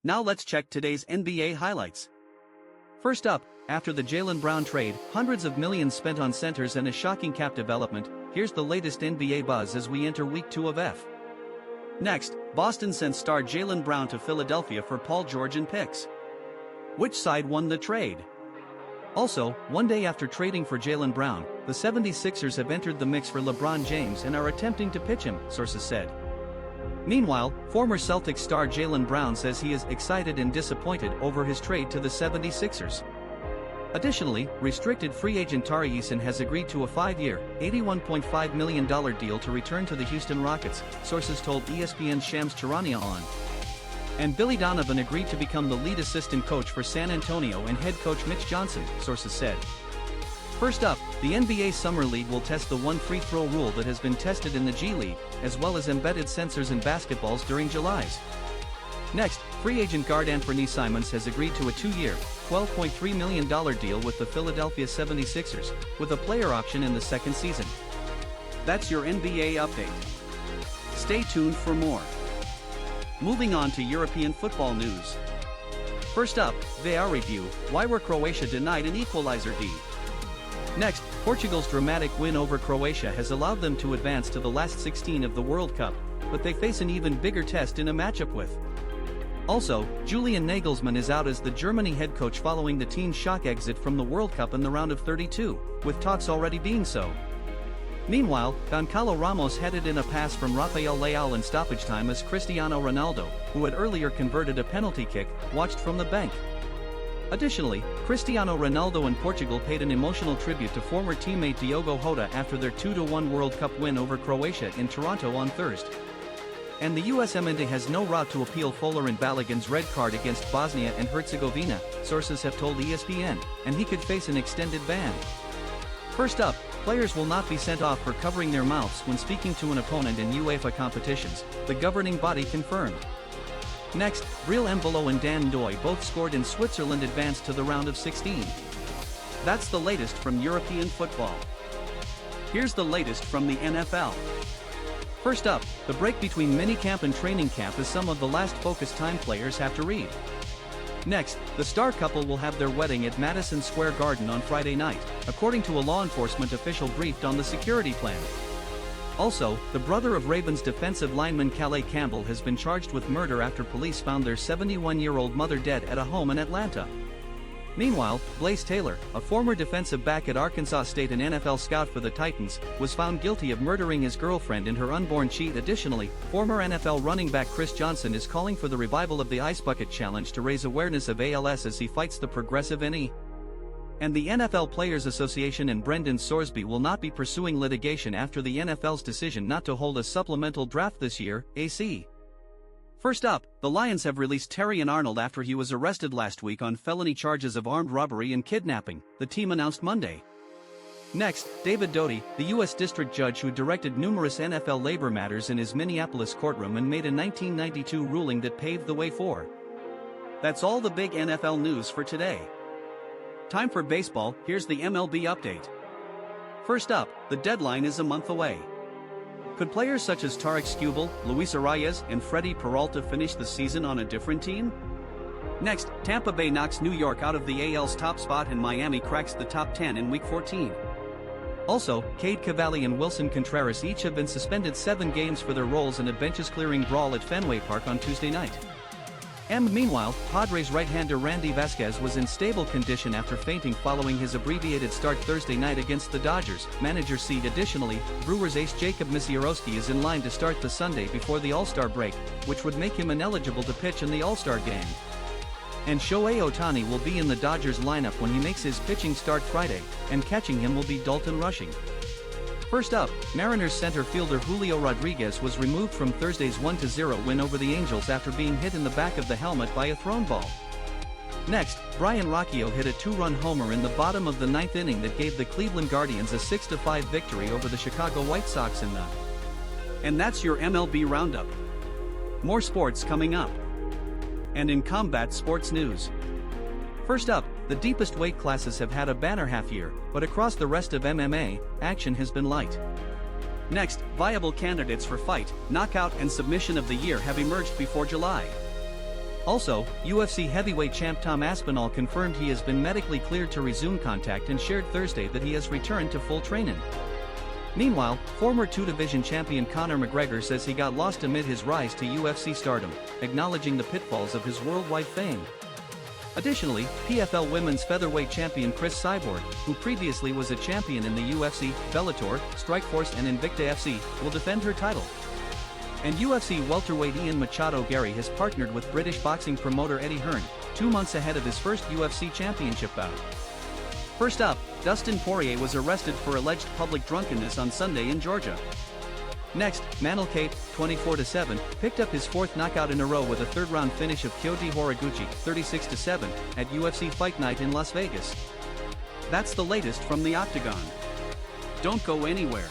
Now let's check today's NBA highlights. First up, after the Jaylen Brown trade, hundreds of millions spent on centers and a shocking cap development, here's the latest NBA buzz as we enter Week 2 of F. Next, Boston sent star Jaylen Brown to Philadelphia for Paul George and picks. Which side won the trade? Also, one day after trading for Jaylen Brown, the 76ers have entered the mix for LeBron James and are attempting to pitch him, sources said. Meanwhile, former Celtics star Jaylen Brown says he is excited and disappointed over his trade to the 76ers. Additionally, restricted free agent Tari Eason has agreed to a 5-year, $81.5 million deal to return to the Houston Rockets, sources told ESPN's Shams Charania on. And Billy Donovan agreed to become the lead assistant coach for San Antonio and head coach Mitch Johnson, sources said. First up, the NBA Summer League will test the one free throw rule that has been tested in the G League, as well as embedded sensors in basketballs during July's. Next, free agent guard Anthony Simons has agreed to a 2-year, $12.3 million deal with the Philadelphia 76ers, with a player option in the second season. That's your NBA update. Stay tuned for more. Moving on to European football news. First up, VAR review, why were Croatia denied an equalizer D? Next, Portugal's dramatic win over Croatia has allowed them to advance to the last 16 of the World Cup, but they face an even bigger test in a matchup with. Also, Julian Nagelsmann is out as the Germany head coach following the team's shock exit from the World Cup in the round of 32, with talks already being so. Meanwhile, Goncalo Ramos headed in a pass from Rafael Leao in stoppage time as Cristiano Ronaldo, who had earlier converted a penalty kick, watched from the bank. Additionally, Cristiano Ronaldo and Portugal paid an emotional tribute to former teammate Diogo Jota after their 2-1 World Cup win over Croatia in Toronto on Thursday. And the USMNT has no route to appeal Fuller and Balogun's red card against Bosnia and Herzegovina, sources have told ESPN, and he could face an extended ban. First up, players will not be sent off for covering their mouths when speaking to an opponent in UEFA competitions, the governing body confirmed. Next, Breel Embolo and Dan Ndoye both scored and Switzerland advanced to the round of 16. That's the latest from European football. Here's the latest from the NFL. First up, the break between minicamp and training camp is some of the last focus time players have to read. Next, the star couple will have their wedding at Madison Square Garden on Friday night, according to a law enforcement official briefed on the security plan. Also, the brother of Ravens defensive lineman Calais Cambell has been charged with murder after police found their 71-year-old mother dead at a home in Atlanta. Meanwhile, Blaze Taylor, a former defensive back at Arkansas State and NFL scout for the Titans, was found guilty of murdering his girlfriend and her unborn child. Additionally, former NFL running back Chris Johnson is calling for the revival of the Ice Bucket Challenge to raise awareness of ALS as he fights the progressive NE. And the NFL Players Association and Brendan Sorsby will not be pursuing litigation after the NFL's decision not to hold a supplemental draft this year, AC. First up, the Lions have released Terrion Arnold after he was arrested last week on felony charges of armed robbery and kidnapping, the team announced Monday. Next, David Doty, the U.S. District Judge who directed numerous NFL labor matters in his Minneapolis courtroom and made a 1992 ruling that paved the way for. That's all the big NFL news for today. Time for baseball, here's the MLB update. First up, the deadline is a month away. Could players such as Tarik Skubal, Luis Arraez, and Freddie Peralta finish the season on a different team? Next, Tampa Bay knocks New York out of the AL's top spot and Miami cracks the top 10 in Week 14. Also, Cade Cavalli and Wilson Contreras each have been suspended 7 games for their roles in a benches-clearing brawl at Fenway Park on Tuesday night. And meanwhile, Padres right-hander Randy Vasquez was in stable condition after fainting following his abbreviated start Thursday night against the Dodgers, manager seed. Additionally, Brewers ace Jacob Misiorowski is in line to start the Sunday before the All-Star break, which would make him ineligible to pitch in the All-Star game. And Shohei Ohtani will be in the Dodgers lineup when he makes his pitching start Friday, and catching him will be Dalton Rushing. First up, Mariners center fielder Julio Rodriguez was removed from Thursday's 1-0 win over the Angels after being hit in the back of the helmet by a thrown ball. Next, Brian Rocchio hit a 2-run homer in the bottom of the 9th inning that gave the Cleveland Guardians a 6-5 victory over the Chicago White Sox in the. And that's your MLB roundup. More sports coming up. And in combat sports news. First up, the deepest weight classes have had a banner half year, but across the rest of MMA, action has been light. Next, viable candidates for fight, knockout and submission of the year have emerged before July. Also, UFC heavyweight champ Tom Aspinall confirmed he has been medically cleared to resume contact and shared Thursday that he has returned to full training. Meanwhile, former two-division champion Conor McGregor says he got lost amid his rise to UFC stardom, acknowledging the pitfalls of his worldwide fame. Additionally, PFL women's featherweight champion Chris Cyborg, who previously was a champion in the UFC, Bellator, Strikeforce and Invicta FC, will defend her title. And UFC welterweight Ian Machado Gary has partnered with British boxing promoter Eddie Hearn, 2 months ahead of his first UFC championship bout. First up, Dustin Poirier was arrested for alleged public drunkenness on Sunday in Georgia. Next, Manel Kape, 24-7, picked up his 4th knockout in a row with a 3rd-round finish of Kyoji Horiguchi, 36-7, at UFC Fight Night in Las Vegas. That's the latest from the Octagon. Don't go anywhere.